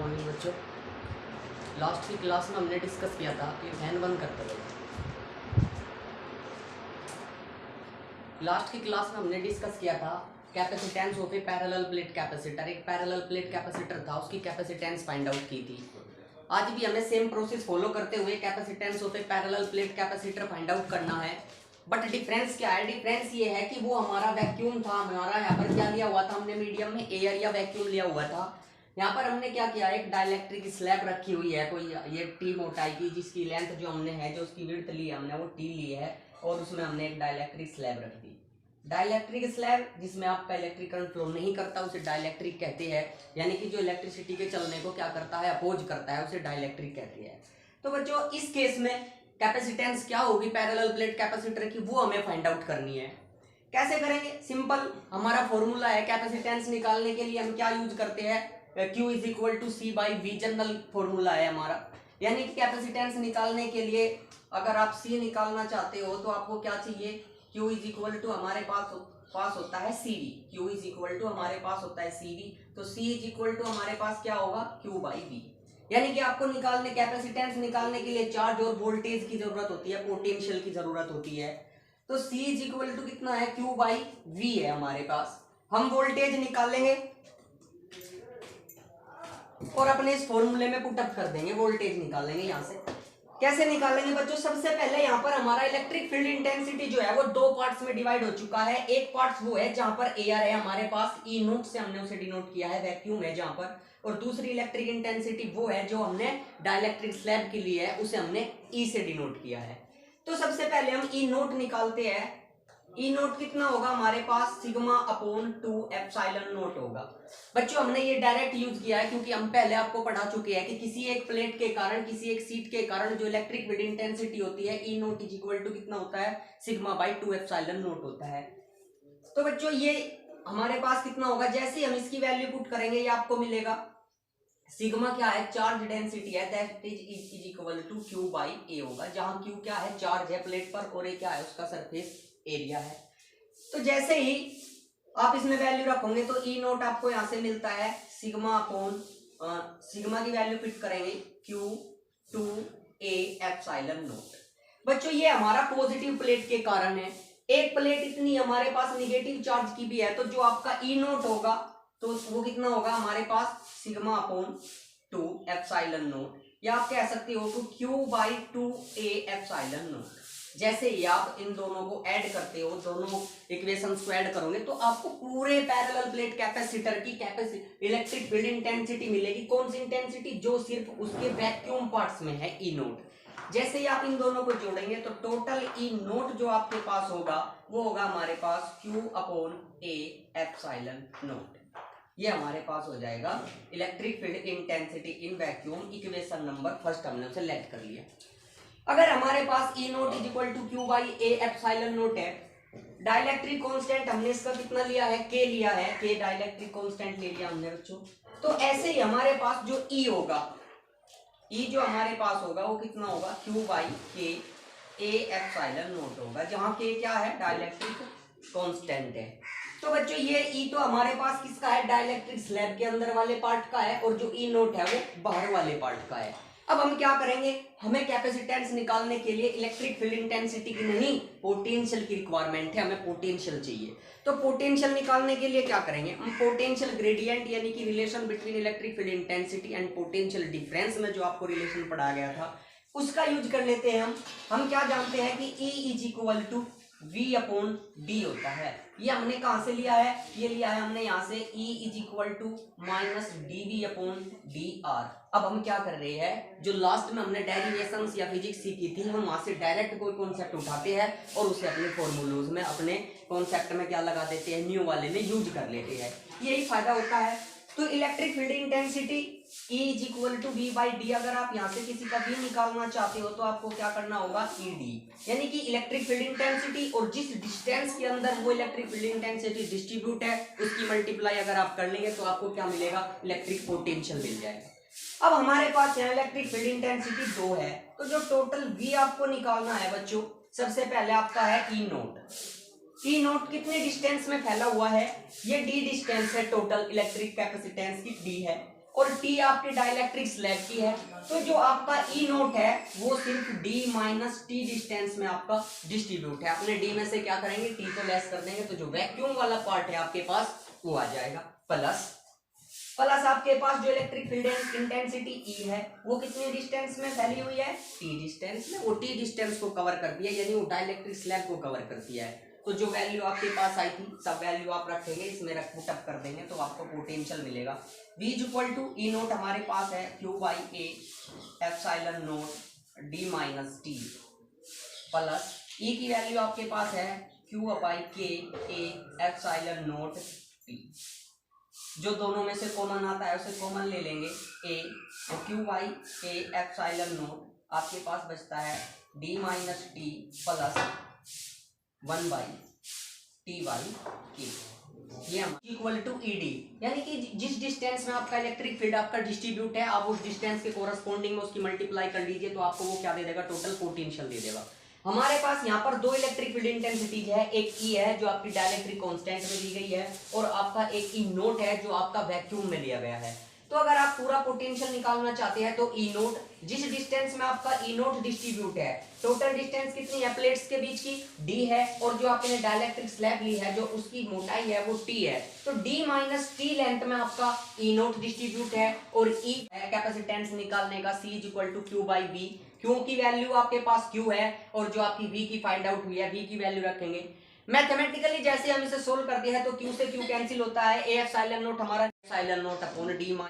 Morning बच्चों। Last की class में हमने डिस्कस किया था कि फैन बंद करते हुए लास्ट की क्लास में हमने डिस्कस किया था capacitance of A parallel plate capacitor. एक पैरेलल प्लेट कैपेसिटर था, उसकी कैपेसिटेंस फाइंड आउट की थी। आज भी हमें सेम प्रोसेस फॉलो करते हुए capacitance of A parallel plate capacitor find out करना है। बट डिफरेंस क्या है? डिफरेंस ये है कि वो हमारा वैक्यूम था, हमारा यहाँ पर क्या लिया हुआ था हमने, मीडियम में एयर या वैक्यूम लिया हुआ था। यहाँ पर हमने क्या किया, एक डाइलेक्ट्रिक स्लैब रखी हुई है कोई ये टी मोटाई की, जिसकी लेंथ जो हमने है, जो उसकी विड्थ ली है हमने वो टी ली है, और उसमें हमने एक डाइलेक्ट्रिक स्लैब रख दी। डाइलेक्ट्रिक स्लैब जिसमें आपका इलेक्ट्रिक करंट फ्लो नहीं करता उसे डाइलेक्ट्रिक कहते हैं, यानी कि जो इलेक्ट्रिसिटी के चलने को क्या करता है, अपोज करता है, उसे डाइलेक्ट्रिक कहते हैं। तो बच्चों इस केस में कैपेसिटेंस क्या होगी पैरेलल प्लेट कैपेसिटर की, वो हमें फाइंड आउट करनी है। कैसे करेंगे? सिंपल, हमारा फॉर्मूला है कैपेसिटेंस निकालने के लिए हम क्या यूज करते हैं, Q is equal to C by V, general formula है हमारा। यानी कि कैपेसिटेंस निकालने के लिए अगर आप C निकालना चाहते हो तो आपको क्या चाहिए, Q इज इक्वल टू हमारे पास होता है CV, Q is equal to हमारे पास होता है CV, तो C इज इक्वल टू हमारे पास क्या होगा, Q बाई V। यानी कि आपको कैपेसिटेंस निकालने के लिए चार्ज और वोल्टेज की जरूरत होती है, पोटेंशियल की जरूरत होती है। तो C इज इक्वल टू कितना है, Q बाई V है हमारे पास। हम वोल्टेज निकालेंगे और अपने इस फॉर्मूले में पुट अप कर देंगे, वोल्टेज निकालेंगे। यहाँ से कैसे निकालेंगे बच्चों? सबसे पहले यहाँ पर हमारा इलेक्ट्रिक फील्ड इंटेंसिटी जो है वो दो पार्ट्स में डिवाइड हो चुका है। एक पार्ट वो है जहां पर एयर है हमारे पास, ई नोट से हमने उसे डिनोट किया है, वैक्यूम है जहां पर, और दूसरी इलेक्ट्रिक इंटेंसिटी वो है जो हमने डाइलेक्ट्रिक स्लैब के लिए है, उसे हमने ई से डिनोट किया है। तो सबसे पहले हम ई नोट निकालते हैं। ई नोट कितना होगा हमारे पास, सिग्मा अपॉन 2 एप्सिलॉन नोट होगा। बच्चों हमने ये डायरेक्ट यूज किया है क्योंकि हम पहले आपको पढ़ा चुके हैं कि किसी एक प्लेट के कारण, किसी एक सीट के कारण जो इलेक्ट्रिक फील्ड इंटेंसिटी होती है, ई नोट इज इक्वल टू कितना होता है, सिग्मा बाई 2 एप्सिलॉन नोट होता है। तो बच्चों ये हमारे पास कितना होगा, जैसे ही हम इसकी वैल्यू पुट करेंगे ये आपको मिलेगा, सिग्मा क्या है, चार्ज डेंसिटी है, that is equal to Q by A होगा, जहां Q क्या है, चार्ज है प्लेट पर, और A क्या है, उसका सरफेस एरिया है। तो जैसे ही आप इसमें वैल्यू रखोगे तो ई नोट आपको यहां से मिलता है सिग्मा अपॉन सिग्मा की वैल्यू फिट करेंगे Q 2A एप्सिलॉन नोट। बच्चों ये हमारा पॉजिटिव प्लेट के कारण है। एक प्लेट इतनी हमारे पास निगेटिव चार्ज की भी है, तो जो आपका ई नोट होगा तो वो कितना होगा हमारे पास, सिग्मा अपॉन 2 एप्सिलॉन नोट, या आप कह सकते हो तो Q by 2A epsilon note. जैसे ही आप इन दोनों को ऐड करते हो, दोनों इक्वेशंस को ऐड करोगे तो आपको पूरे पैरेलल प्लेट कैपेसिटर की इलेक्ट्रिक फील्ड इंटेंसिटी मिलेगी। कौन सी इंटेंसिटी? जो सिर्फ उसके वैक्यूम पार्ट्स में है, ई नोट। जैसे ही आप इन दोनों को जोड़ेंगे तो टोटल ई नोट जो आपके पास होगा वो होगा हमारे पास Q upon A epsilon nought. ये हमारे पास हो जाएगा electric field intensity in vacuum, equation number first हमने उसे लेट कर लिया। अगर हमारे पास E nought is equal to Q by A epsilon nought है, डाइलेक्ट्रिक कांस्टेंट हमने इसका कितना लिया है, K लिया है, K डाइलेक्ट्रिक कांस्टेंट ले लिया हमने बच्चों। तो ऐसे ही हमारे पास जो E होगा, E जो हमारे पास होगा वो कितना होगा, Q by K A epsilon note होगा, जहां K क्या है, डाइलेक्ट्रिक कांस्टेंट है। तो बच्चों ये E तो हमारे पास किसका है, डाइलेक्ट्रिक स्लैब के अंदर वाले पार्ट का है, और जो E नोट है वो बाहर वाले पार्ट का है। अब हम क्या करेंगे, हमें कैपेसिटेंस निकालने के लिए इलेक्ट्रिक फील्ड इंटेंसिटी की नहीं, पोटेंशियल की रिक्वायरमेंट है, हमें पोटेंशियल चाहिए। तो पोटेंशियल निकालने के लिए क्या करेंगे, हम पोटेंशियल ग्रेडियंट यानी कि relation between electric field intensity and potential difference में जो आपको रिलेशन पढ़ाया गया था उसका यूज कर लेते हैं। हम क्या जानते हैं कि E is equal to V upon D होता है। ये हमने कहां से लिया है, ये लिया है हमने यहाँ से, E is equal to minus DV upon DR। अब हम क्या कर रहे हैं, जो लास्ट में हमने डेरिवेशंस या फिजिक्स सीखी थी, हम वहां से डायरेक्ट कोई कॉन्सेप्ट उठाते हैं और उसे अपने फॉर्मूलोज में, अपने कॉन्सेप्ट में क्या लगा देते हैं, न्यू वाले में यूज कर लेते हैं। यही फायदा होता है। तो electric field intensity E is equal to V by D, अगर आप यहाँ से किसी का V निकालना चाहते हो तो आपको क्या करना होगा, ED, यानी कि इलेक्ट्रिक फील्ड इंटेंसिटी, और जिस डिस्टेंस के अंदर वो इलेक्ट्रिक फील्ड इंटेंसिटी डिस्ट्रीब्यूट है उसकी मल्टीप्लाई अगर आप कर लेंगे तो आपको क्या मिलेगा, इलेक्ट्रिक पोटेंशियल मिल जाएगा। अब हमारे पास यहाँ इलेक्ट्रिक फील्ड इंटेंसिटी 2 है, तो जो टोटल V आपको निकालना है बच्चों, सबसे पहले आपका है E नोट। ई नोट कितने डिस्टेंस में फैला हुआ है, ये D डिस्टेंस है, टोटल इलेक्ट्रिक कैपेसिटेंस की D है। और T आपके डाइलेक्ट्रिक स्लैब की है। तो जो आपका E नोट है वो सिर्फ D माइनस T डिस्टेंस में आपका डिस्ट्रीब्यूट है। अपने D में से क्या करेंगे, T को लेस कर देंगे, तो जो वैक्यूम वाला पार्ट है आपके पास वो आ जाएगा। प्लस आपके पास जो इलेक्ट्रिक फील्ड इंटेंसिटी E है वो कितनी डिस्टेंस में फैली हुई है, T डिस्टेंस में। वो T डिस्टेंस को कवर करती है, यानी वो डाइलेक्ट्रिक स्लैब को कवर करती है। तो जो वैल्यू आपके पास आई थी सब वैल्यू आप रखेंगे, इसमें रख पुट अप कर देंगे तो आपको पोटेंशियल मिलेगा। V is equal to E naught हमारे पास है Q by A epsilon naught D minus T plus E की वैल्यू आपके पास है Q by K A epsilon naught T। जो दोनों में से कॉमन आता है उसे कॉमन ले लेंगे A, तो Q by A epsilon note आपके पास बचता है D minus T plus 1 by T by K, ये इक्वल टू ED, यानी कि जिस डिस्टेंस में आपका इलेक्ट्रिक फील्ड आपका डिस्ट्रीब्यूट है आप उस डिस्टेंस के कोरस्पॉन्डिंग में उसकी मल्टीप्लाई कर लीजिए तो आपको वो क्या दे देगा, टोटल पोटेंशियल दे देगा। हमारे पास यहाँ पर दो इलेक्ट्रिक फील्ड इंटेंसिटीज है, एक E है जो आपकी डाइलेक्ट्रिक कांस्टेंट में दी गई है और आपका एक E नोट है जो आपका वैक्यूम में लिया गया है। तो अगर आप पूरा पोटेंशियल निकालना चाहते हैं तो E नोट, जिस डिस्टेंस में आपका E नोट डिस्ट्रीब्यूट है, टोटल डिस्टेंस कितनी है प्लेट्स के बीच की, D है, और जो आपने डाइलेक्ट्रिक स्लैब ली है जो उसकी मोटाई है वो T है, तो D माइनस T लेंथ में आपका E नोट डिस्ट्रीब्यूट है और E कैपेसिटेंस निकालने का C is equal to Q by V। Q की वैल्यू आपके पास Q है और जो आपकी V की फाइंड आउट हुई है V की वैल्यू रखेंगे। मैथमेटिकली जैसे हम इसे सोल्व करते हैं तो Q से Q कैंसिल होता है, A एप्सिलॉन नोट हमारा एप्सिलॉन नोट अपॉन D